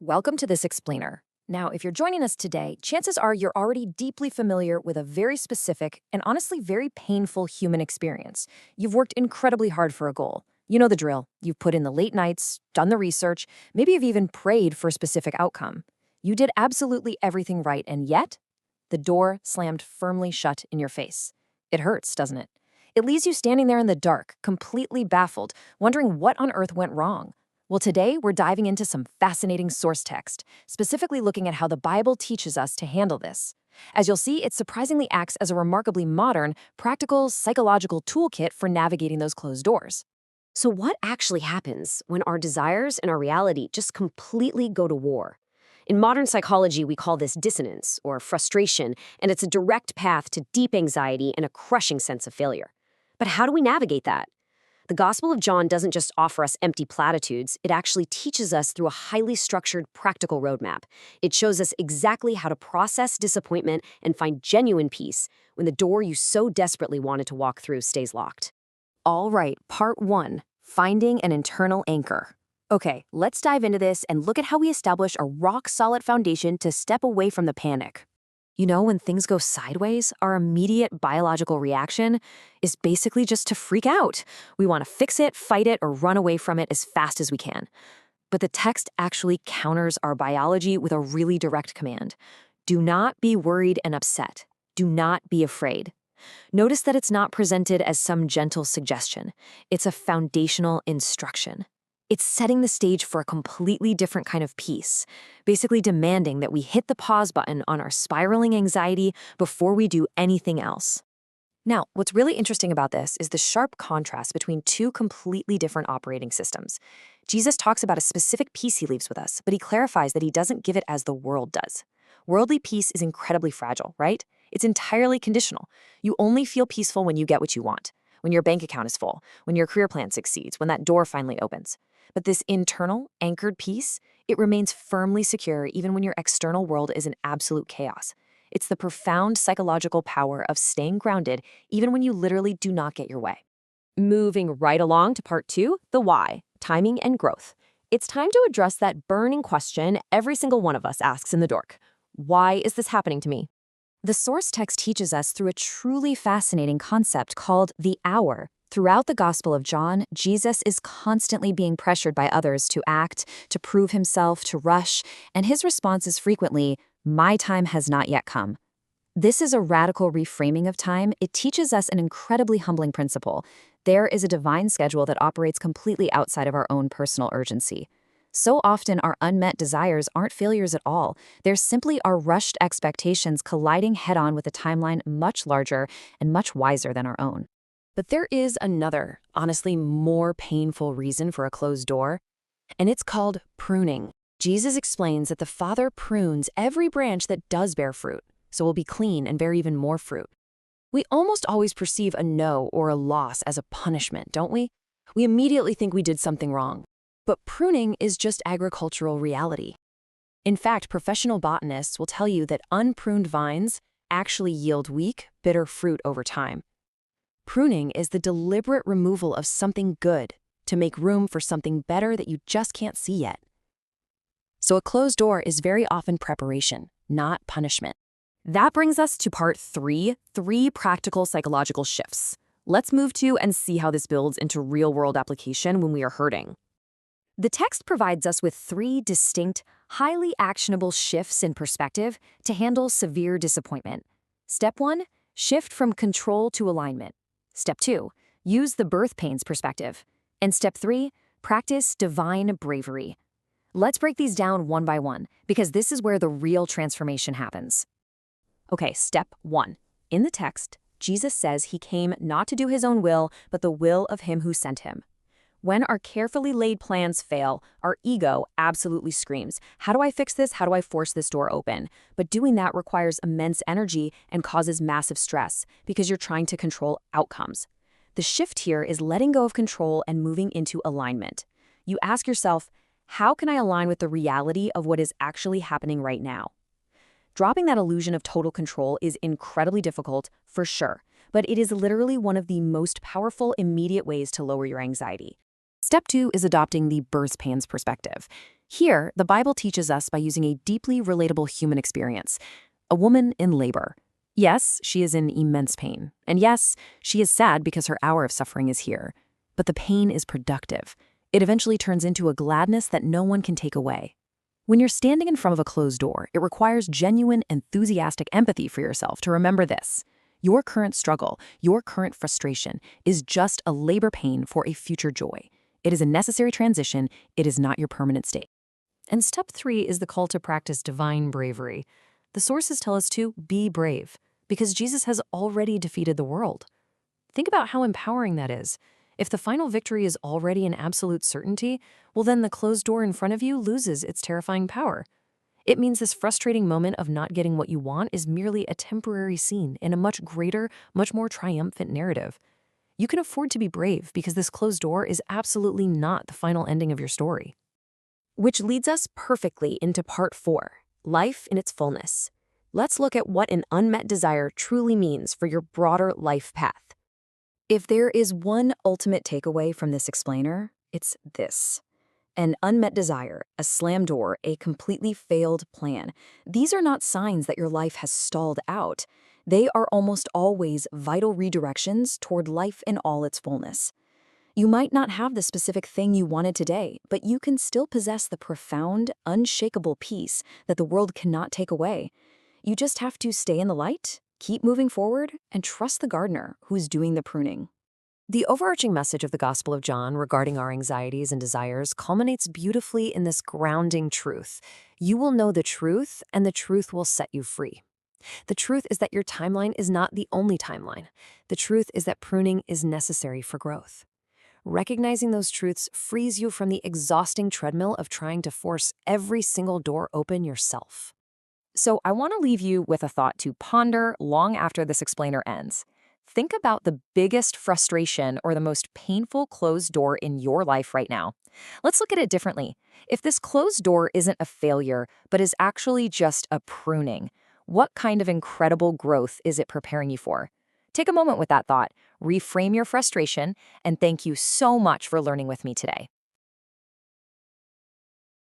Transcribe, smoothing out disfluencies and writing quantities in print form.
Welcome to This Explainer. Now, if you're joining us today, chances are you're already deeply familiar with a very specific and honestly very painful human experience. You've worked incredibly hard for a goal. You know the drill. You've put in the late nights, done the research, maybe you've even prayed for a specific outcome. You did absolutely everything right, and yet, the door slammed firmly shut in your face. It hurts, doesn't it? It leaves you standing there in the dark, completely baffled, wondering what on earth went wrong. Well, today we're diving into some fascinating source text, specifically looking at how the Bible teaches us to handle this. As you'll see, it surprisingly acts as a remarkably modern, practical, psychological toolkit for navigating those closed doors. So, what actually happens when our desires and our reality just completely go to war? In modern psychology, we call this dissonance or frustration, and it's a direct path to deep anxiety and a crushing sense of failure. But how do we navigate that? The Gospel of John doesn't just offer us empty platitudes, it actually teaches us through a highly structured, practical roadmap. It shows us exactly how to process disappointment and find genuine peace when the door you so desperately wanted to walk through stays locked. All right, part one, finding an internal anchor. Okay, let's dive into this and look at how we establish a rock-solid foundation to step away from the panic. You know, when things go sideways, our immediate biological reaction is basically just to freak out. We want to fix it, fight it, or run away from it as fast as we can. But the text actually counters our biology with a really direct command. Do not be worried and upset. Do not be afraid. Notice that it's not presented as some gentle suggestion. It's a foundational instruction. It's setting the stage for a completely different kind of peace, basically demanding that we hit the pause button on our spiraling anxiety before we do anything else. Now, what's really interesting about this is the sharp contrast between two completely different operating systems. Jesus talks about a specific peace he leaves with us, but he clarifies that he doesn't give it as the world does. Worldly peace is incredibly fragile, right? It's entirely conditional. You only feel peaceful when you get what you want, when your bank account is full, when your career plan succeeds, when that door finally opens. But this internal, anchored peace, it remains firmly secure even when your external world is in absolute chaos. It's the profound psychological power of staying grounded even when you literally do not get your way. Moving right along to part two, the why, timing and growth. It's time to address that burning question every single one of us asks in the dork. Why is this happening to me? The source text teaches us through a truly fascinating concept called the hour. Throughout the Gospel of John, Jesus is constantly being pressured by others to act, to prove himself, to rush, and his response is frequently, "My time has not yet come." This is a radical reframing of time. It teaches us an incredibly humbling principle. There is a divine schedule that operates completely outside of our own personal urgency. So often, our unmet desires aren't failures at all. They're simply our rushed expectations colliding head-on with a timeline much larger and much wiser than our own. But there is another, honestly more painful reason for a closed door, and it's called pruning. Jesus explains that the Father prunes every branch that does bear fruit, so we'll be clean and bear even more fruit. We almost always perceive a no or a loss as a punishment, don't we? We immediately think we did something wrong. But pruning is just agricultural reality. In fact, professional botanists will tell you that unpruned vines actually yield weak, bitter fruit over time. Pruning is the deliberate removal of something good to make room for something better that you just can't see yet. So a closed door is very often preparation, not punishment. That brings us to part three practical psychological shifts. Let's move to and see how this builds into real-world application when we are hurting. The text provides us with three distinct, highly actionable shifts in perspective to handle severe disappointment. Step one, shift from control to alignment. Step two, use the birth pains perspective. And step three, practice divine bravery. Let's break these down one by one, because this is where the real transformation happens. Okay, step one. In the text, Jesus says he came not to do his own will, but the will of him who sent him. When our carefully laid plans fail, our ego absolutely screams, how do I fix this? How do I force this door open? But doing that requires immense energy and causes massive stress because you're trying to control outcomes. The shift here is letting go of control and moving into alignment. You ask yourself, how can I align with the reality of what is actually happening right now? Dropping that illusion of total control is incredibly difficult, for sure, but it is literally one of the most powerful immediate ways to lower your anxiety. Step 2 is adopting the birth pains perspective. Here, the Bible teaches us by using a deeply relatable human experience. A woman in labor. Yes, she is in immense pain. And yes, she is sad because her hour of suffering is here. But the pain is productive. It eventually turns into a gladness that no one can take away. When you're standing in front of a closed door, it requires genuine, enthusiastic empathy for yourself to remember this. Your current struggle, your current frustration, is just a labor pain for a future joy. It is a necessary transition. It is not your permanent state. And step 3 is the call to practice divine bravery. The sources tell us to be brave, because Jesus has already defeated the world. Think about how empowering that is. If the final victory is already an absolute certainty, well then the closed door in front of you loses its terrifying power. It means this frustrating moment of not getting what you want is merely a temporary scene in a much greater, much more triumphant narrative. You can afford to be brave because this closed door is absolutely not the final ending of your story. Which leads us perfectly into part 4, life in its fullness. Let's look at what an unmet desire truly means for your broader life path. If there is one ultimate takeaway from this explainer, it's this. An unmet desire, a slam door, a completely failed plan. These are not signs that your life has stalled out. They are almost always vital redirections toward life in all its fullness. You might not have the specific thing you wanted today, but you can still possess the profound, unshakable peace that the world cannot take away. You just have to stay in the light, keep moving forward, and trust the gardener who's doing the pruning. The overarching message of the Gospel of John regarding our anxieties and desires culminates beautifully in this grounding truth. You will know the truth, and the truth will set you free. The truth is that your timeline is not the only timeline. The truth is that pruning is necessary for growth. Recognizing those truths frees you from the exhausting treadmill of trying to force every single door open yourself. So I want to leave you with a thought to ponder long after this explainer ends. Think about the biggest frustration or the most painful closed door in your life right now. Let's look at it differently. If this closed door isn't a failure, but is actually just a pruning, what kind of incredible growth is it preparing you for? Take a moment with that thought, reframe your frustration, and thank you so much for learning with me today.